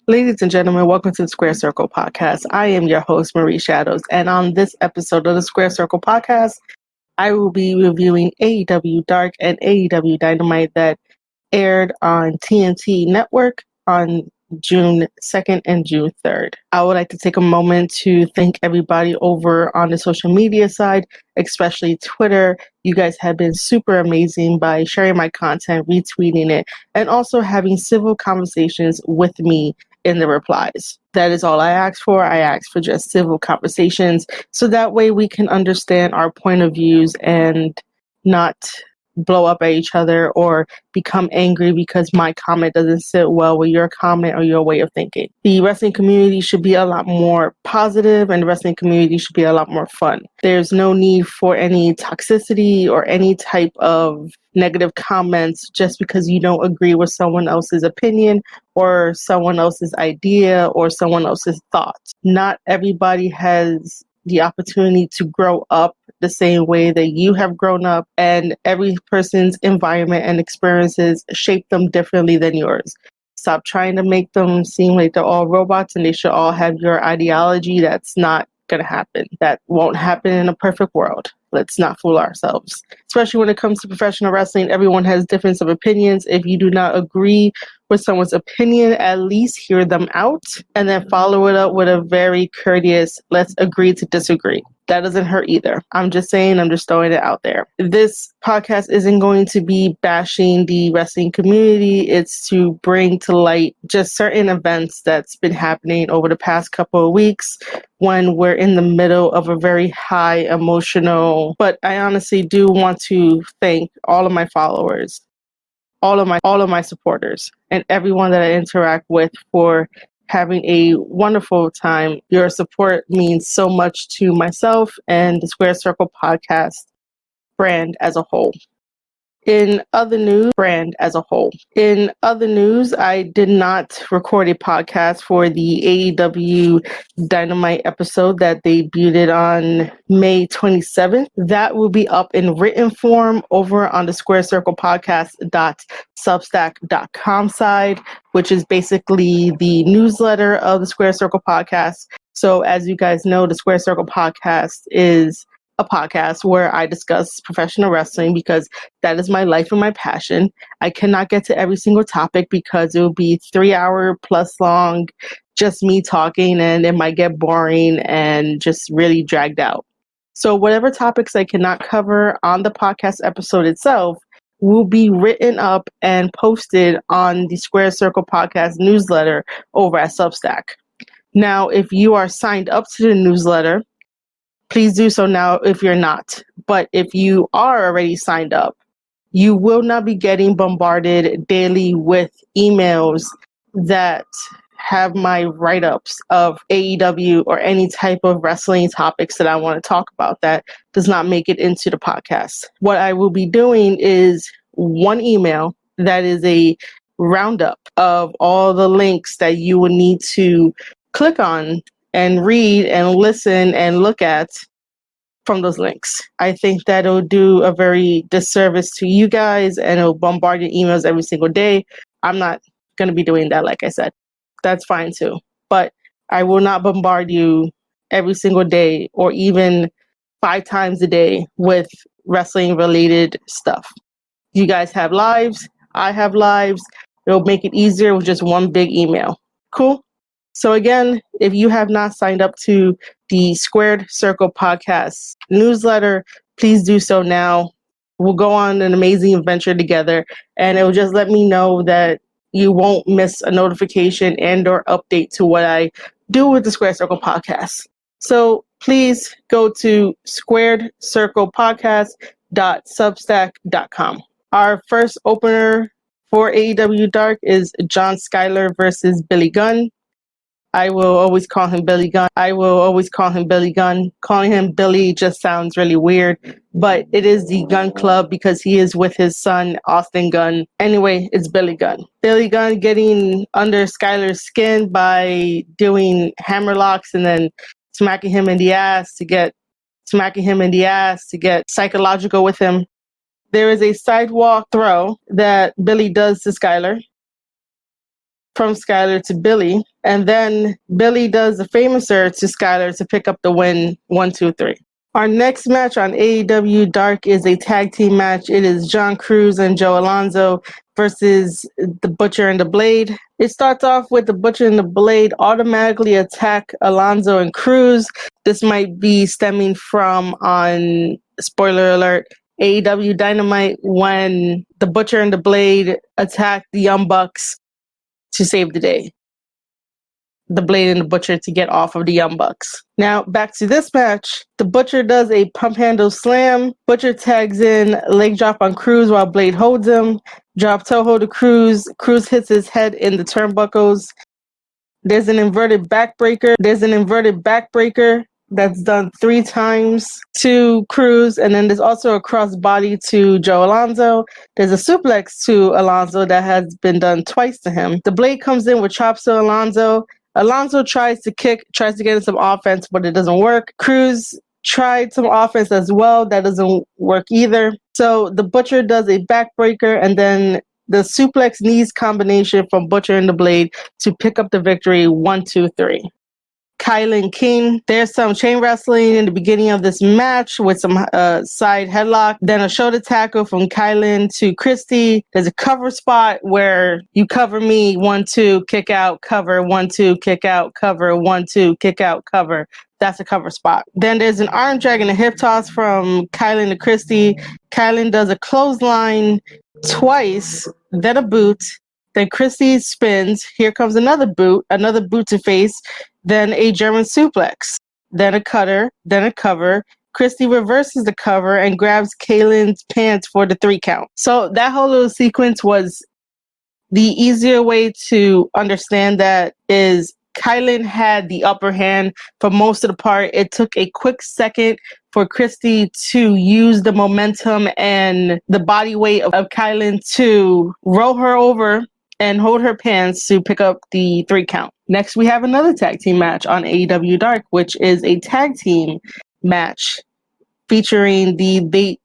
Ladies and gentlemen, welcome to the Square Circle Podcast. I am your host, Marie Shadows, and on this episode of the Square Circle Podcast, I will be reviewing AEW Dark and AEW Dynamite that aired on TNT Network on June 2nd and June 3rd. I would like to take a moment to thank everybody over on the social media side, especially Twitter. You guys have been super amazing by sharing my content, retweeting it, and also having civil conversations with me in the replies. That is all I ask for. I ask for just civil conversations so that way we can understand our point of views and not blow up at each other or become angry because my comment doesn't sit well with your comment or your way of thinking. The wrestling community should be a lot more positive and the wrestling community should be a lot more fun. There's no need for any toxicity or any type of negative comments just because you don't agree with someone else's opinion or someone else's idea or someone else's thoughts. Not everybody has the opportunity to grow up the same way that you have grown up, and every person's environment and experiences shape them differently than yours. Stop trying to make them seem like they're all robots and they should all have your ideology. That's not going to happen. That won't happen in a perfect world. Let's not fool ourselves. Especially when it comes to professional wrestling, everyone has difference of opinions. If you do not agree with someone's opinion, at least hear them out and then follow it up with a very courteous, let's agree to disagree. That doesn't hurt either. I'm just saying, I'm just throwing it out there. This podcast isn't going to be bashing the wrestling community. It's to bring to light just certain events that's been happening over the past couple of weeks when we're in the middle of a very high emotional, but I honestly do want to thank all of my followers, all of my supporters, and everyone that I interact with for having a wonderful time. Your support means so much to myself and the Square Circle podcast brand as a whole. In other news, I did not record a podcast for the AEW Dynamite episode that debuted on May 27th. That will be up in written form over on the Square Circle Podcast.substack.com side, which is basically the newsletter of the Square Circle Podcast. So as you guys know, the Square Circle Podcast is a podcast where I discuss professional wrestling because that is my life and my passion. I cannot get to every single topic because it will be 3 hour plus long, just me talking, and it might get boring and just really dragged out. So whatever topics I cannot cover on the podcast episode itself will be written up and posted on the Square Circle Podcast newsletter over at Substack. Now, if you are signed up to the newsletter, please do so now if you're not. But if you are already signed up, you will not be getting bombarded daily with emails that have my write-ups of AEW or any type of wrestling topics that I want to talk about that does not make it into the podcast. What I will be doing is one email that is a roundup of all the links that you will need to click on and read and listen and look at from those links. I think that it'll do a very disservice to you guys and it'll bombard your emails every single day. I'm not going to be doing that, like I said. That's fine too. But I will not bombard you every single day or even 5 times a day with wrestling related stuff. You guys have lives. I have lives. It'll make it easier with just one big email. Cool? So again, if you have not signed up to the Squared Circle Podcast newsletter, please do so now. We'll go on an amazing adventure together, and it will just let me know that you won't miss a notification and or update to what I do with the Squared Circle Podcast. So please go to squaredcirclepodcast.substack.com. Our first opener for AEW Dark is John Skyler versus Billy Gunn. I will always call him Billy Gunn. Calling him Billy just sounds really weird, but it is the Gunn Club because he is with his son, Austin Gunn. Anyway, it's Billy Gunn. Billy Gunn getting under Skyler's skin by doing hammerlocks and then smacking him in the ass to get psychological with him. There is a sidewalk throw that Billy does to Skyler, from Skyler to Billy, And then Billy does the famouser to Skylar to pick up the win, 1, 2, 3. Our next match on AEW Dark is a tag team match. It is John Cruz and Joe Alonzo versus the Butcher and the Blade. It starts off with the Butcher and the Blade automatically attack Alonzo and Cruz. This might be stemming from, on spoiler alert, AEW Dynamite, when the Butcher and the Blade attacked the Young Bucks to save the day. The Blade and the Butcher to get off of the Young Bucks. Now, back to this match. The Butcher does a pump handle slam. Butcher tags in leg drop on Cruz while Blade holds him. Drop toe hold to Cruz. Cruz hits his head in the turnbuckles. There's an inverted backbreaker. That's done 3 times to Cruz. And then there's also a crossbody to Joe Alonzo. There's a suplex to Alonzo that has been done twice to him. The Blade comes in with chops to Alonzo. Alonzo tries to get some offense, but it doesn't work. Cruz tried some offense as well. That doesn't work either. So the Butcher does a backbreaker and then the suplex knees combination from Butcher and the Blade to pick up the victory, 1, 2, 3. Kylan King. There's some chain wrestling in the beginning of this match with some side headlock. Then a shoulder tackle from Kylan to Christy. There's a cover spot where you cover me, 1, 2, kick out, cover, 1, 2, kick out, cover, 1, 2, kick out, cover. That's a cover spot. Then there's an arm drag and a hip toss from Kylan to Christy. Kylan does a clothesline twice, then a boot. Then Christy spins. Here comes another boot to face. Then a German suplex. Then a cutter. Then a cover. Christy reverses the cover and grabs Kaylin's pants for the 3 count. So that whole little sequence was the easier way to understand that is Kylan had the upper hand for most of the part. It took a quick second for Christy to use the momentum and the body weight of Kylan to roll her over and hold her pants to pick up the 3 count. Next, we have another tag team match on AEW Dark, which is a tag team match featuring the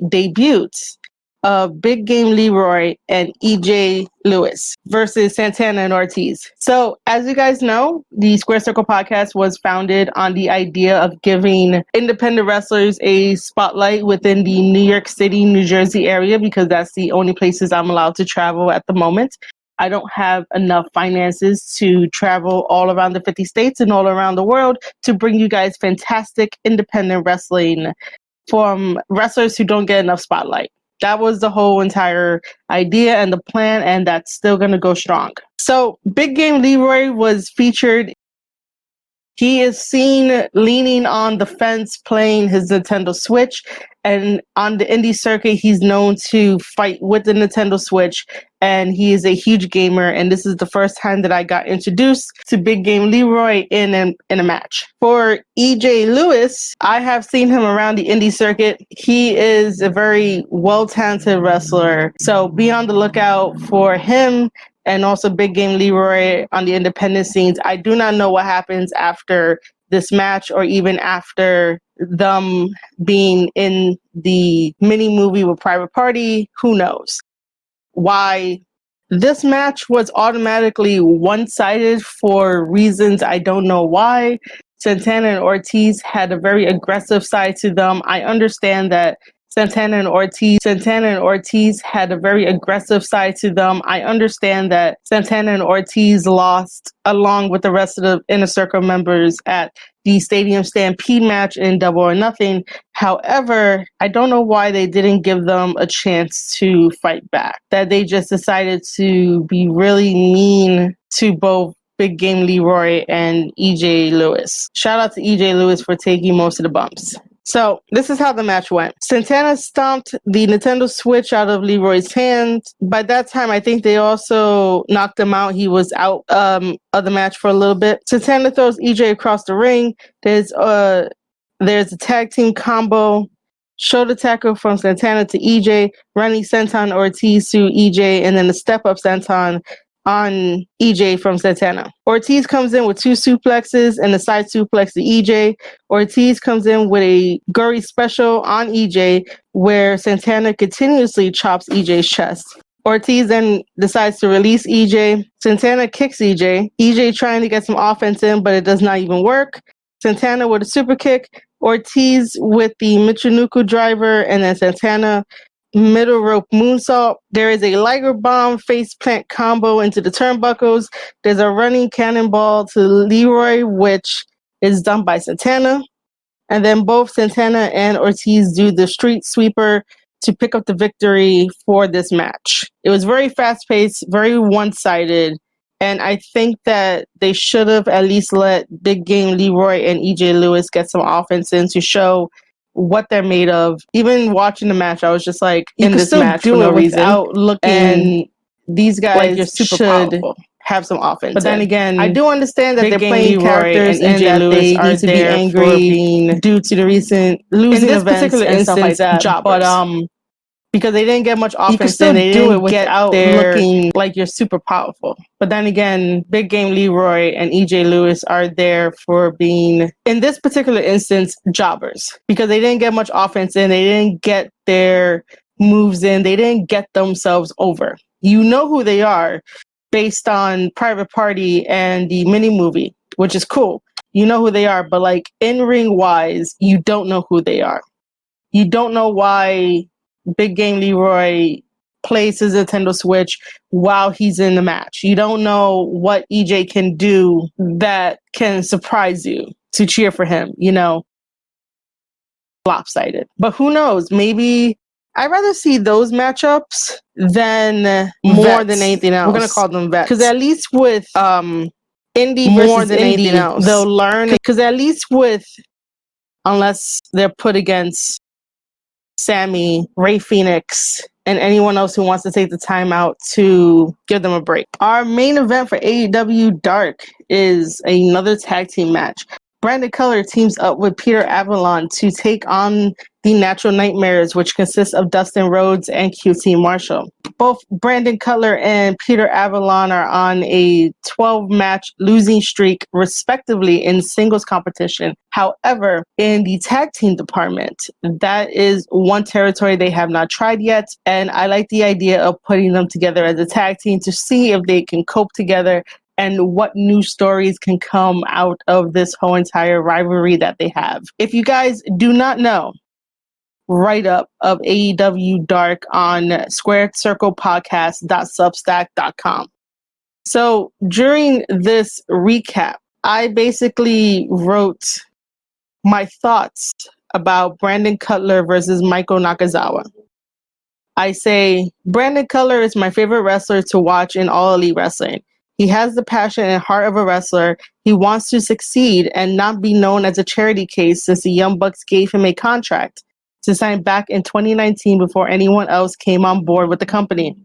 debuts of Big Game Leroy and EJ Lewis versus Santana and Ortiz. So, as you guys know, the Square Circle podcast was founded on the idea of giving independent wrestlers a spotlight within the New York City, New Jersey area, because that's the only places I'm allowed to travel at the moment. I don't have enough finances to travel all around the 50 states and all around the world to bring you guys fantastic independent wrestling from wrestlers who don't get enough spotlight. That was the whole entire idea and the plan, and that's still going to go strong. So Big Game Leroy was featured. He is seen leaning on the fence playing his Nintendo Switch, and on the indie circuit, he's known to fight with the Nintendo Switch, and he is a huge gamer, and this is the first time that I got introduced to Big Game Leroy in a match. For EJ Lewis, I have seen him around the indie circuit. He is a very well-talented wrestler, so be on the lookout for him and also Big Game Leroy on the independent scenes. I do not know what happens after this match or even after them being in the mini movie with Private Party. Who knows? Why this match was automatically one-sided for reasons I don't know why. Santana and Ortiz had a very aggressive side to them. I understand that Santana and Ortiz had a very aggressive side to them. I understand that Santana and Ortiz lost along with the rest of the Inner Circle members at the Stadium Stampede match in Double or Nothing. However, I don't know why they didn't give them a chance to fight back. That they just decided to be really mean to both Big Game Leroy and EJ Lewis. Shout out to EJ Lewis for taking most of the bumps. So this is how the match went. Santana stomped the Nintendo Switch out of Leroy's hand. By that time, I think they also knocked him out. He was out of the match for a little bit. Santana throws EJ across the ring. There's a tag team combo. Shoulder tackle from Santana to EJ. Running senton Ortiz to EJ. And then the step-up senton on EJ from Santana. Ortiz comes in with 2 suplexes and a side suplex to EJ. Ortiz comes in with a Guri special on EJ where Santana continuously chops EJ's chest. Ortiz then decides to release EJ. Santana kicks EJ. EJ trying to get some offense in, but it does not even work. Santana with a super kick. Ortiz with the Michinoku driver, and then Santana middle rope moonsault. There is a Liger bomb face plant combo into the turnbuckles. There's a running cannonball to Leroy, which is done by Santana. And then both Santana and Ortiz do the street sweeper to pick up the victory for this match. It was very fast-paced, very one-sided, and I think that they should have at least let Big Game Leroy and EJ Lewis get some offense in to show what they're made of. Even watching the match, I was just like, in this match for no reason. Without looking, and these guys like you're super should powerful. Have some offense. But then again, I do understand that they're playing characters and that they need to be angry due to the recent losing events particular and stuff like that. Jobbers. But because they didn't get much offense, and they didn't get out looking like you're super powerful. But then again, Big Game Leroy and EJ Lewis are there for being, in this particular instance, jobbers. Because they didn't get much offense in, they didn't get their moves in, they didn't get themselves over. You know who they are based on Private Party and the mini movie, which is cool. You know who they are, but like in-ring wise, you don't know who they are. You don't know why Big Game Leroy plays his Nintendo Switch while he's in the match. You don't know what EJ can do that can surprise you to cheer for him, you know. Lopsided. But who knows? Maybe I'd rather see those matchups than more than anything else. We're going to call them vets. Because at least with Indy more versus than Indy, anything else, they'll learn. Because at least with, unless they're put against Sammy, Ray Phoenix, and anyone else who wants to take the time out to give them a break. Our main event for AEW Dark is another tag team match. Brandon Cutler teams up with Peter Avalon to take on the Natural Nightmares, which consists of Dustin Rhodes and QT Marshall. Both Brandon Cutler and Peter Avalon are on a 12-match losing streak, respectively, in singles competition. However, in the tag team department, that is one territory they have not tried yet, and I like the idea of putting them together as a tag team to see if they can cope together and what new stories can come out of this whole entire rivalry that they have. If you guys do not know, write-up of AEW Dark on squarecirclepodcast.substack.com. So during this recap, I basically wrote my thoughts about Brandon Cutler versus Michael Nakazawa. I say, Brandon Cutler is my favorite wrestler to watch in All Elite Wrestling. He has the passion and heart of a wrestler. He wants to succeed and not be known as a charity case since the Young Bucks gave him a contract to sign back in 2019 before anyone else came on board with the company.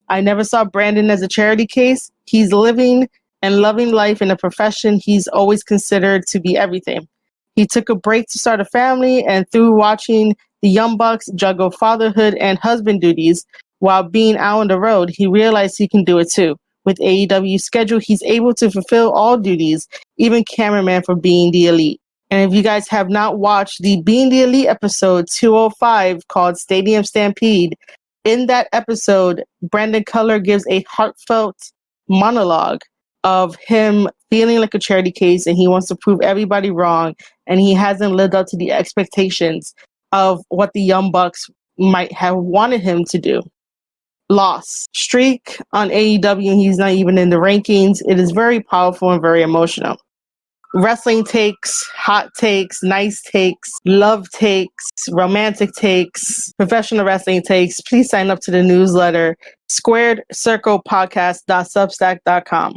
I never saw Brandon as a charity case. He's living and loving life in a profession he's always considered to be everything. He took a break to start a family, and through watching the Young Bucks juggle fatherhood and husband duties while being out on the road, he realized he can do it too. With AEW's schedule, he's able to fulfill all duties, even cameraman for Being the Elite. And if you guys have not watched the Being the Elite episode 205 called Stadium Stampede, in that episode, Brandon Cutler gives a heartfelt monologue of him feeling like a charity case and he wants to prove everybody wrong and he hasn't lived up to the expectations of what the Young Bucks might have wanted him to do. Loss streak on AEW and he's not even in the rankings. It is very powerful and very emotional. Wrestling takes, hot takes, nice takes, love takes, romantic takes, professional wrestling takes. Please sign up to the newsletter, squaredcirclepodcast.substack.com.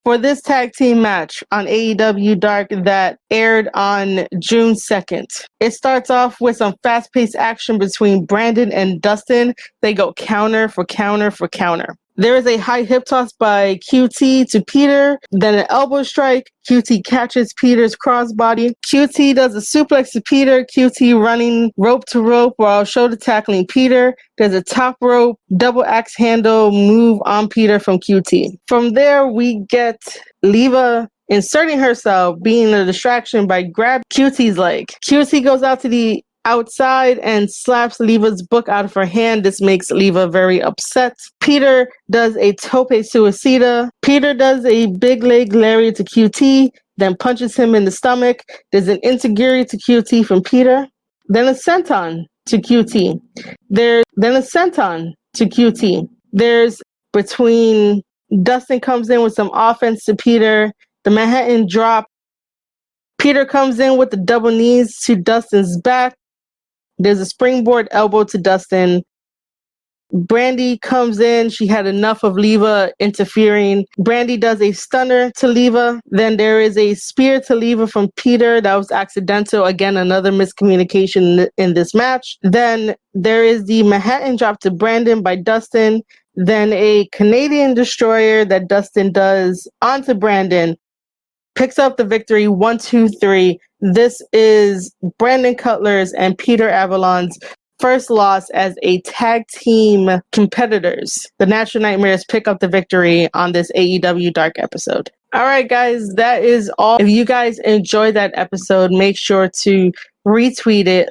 For this tag team match on AEW Dark that aired on June 2nd. It starts off with some fast-paced action between Brandon and Dustin. They go counter for counter for counter. There is a high hip toss by QT to Peter, then an elbow strike. QT catches Peter's crossbody. QT does a suplex to Peter. QT running rope to rope while shoulder tackling Peter. There's a top rope double axe handle move on Peter from QT. From there, we get Leva inserting herself, being a distraction by grab QT's leg. QT goes out to the outside and slaps Leva's book out of her hand. This makes Leva very upset. Peter does a tope suicida. Peter does a big leg lariat to QT, then punches him in the stomach. There's an enzuigiri to QT from Peter. Then a senton to QT. There's between Dustin comes in with some offense to Peter. The Manhattan drop. Peter comes in with the double knees to Dustin's back. There's a springboard elbow to Dustin. Brandy comes in. She had enough of Leva interfering. Brandy does a stunner to Leva. Then there is a spear to Leva from Peter. That was accidental. Again, another miscommunication in this match. Then there is the Manhattan drop to Brandon by Dustin. Then a Canadian destroyer that Dustin does onto Brandon. Picks up the victory, 1, 2, 3. This is Brandon Cutler's and Peter Avalon's first loss as a tag team competitors. The Natural Nightmares pick up the victory on this AEW Dark episode. All right, guys, that is all. If you guys enjoyed that episode, make sure to retweet it,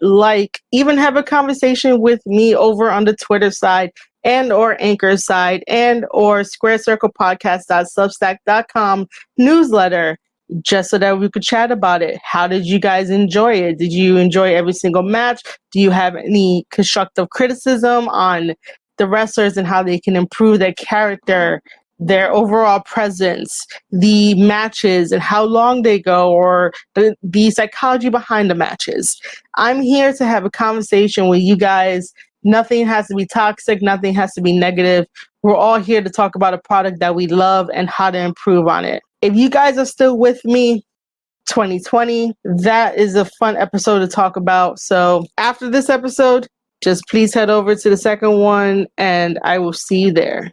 even have a conversation with me over on the Twitter side and or Anchor side and or squarecirclepodcast.substack.com newsletter, just so that we could chat about it. How did you guys enjoy it? Did you enjoy every single match? Do you have any constructive criticism on the wrestlers and how they can improve their character, their overall presence, the matches and how long they go, or the psychology behind the matches? I'm here to have a conversation with you guys. Nothing has to be toxic. Nothing has to be negative. We're all here to talk about a product that we love and how to improve on it. If you guys are still with me, 2020, that is a fun episode to talk about. So after this episode, just please head over to the second one and I will see you there.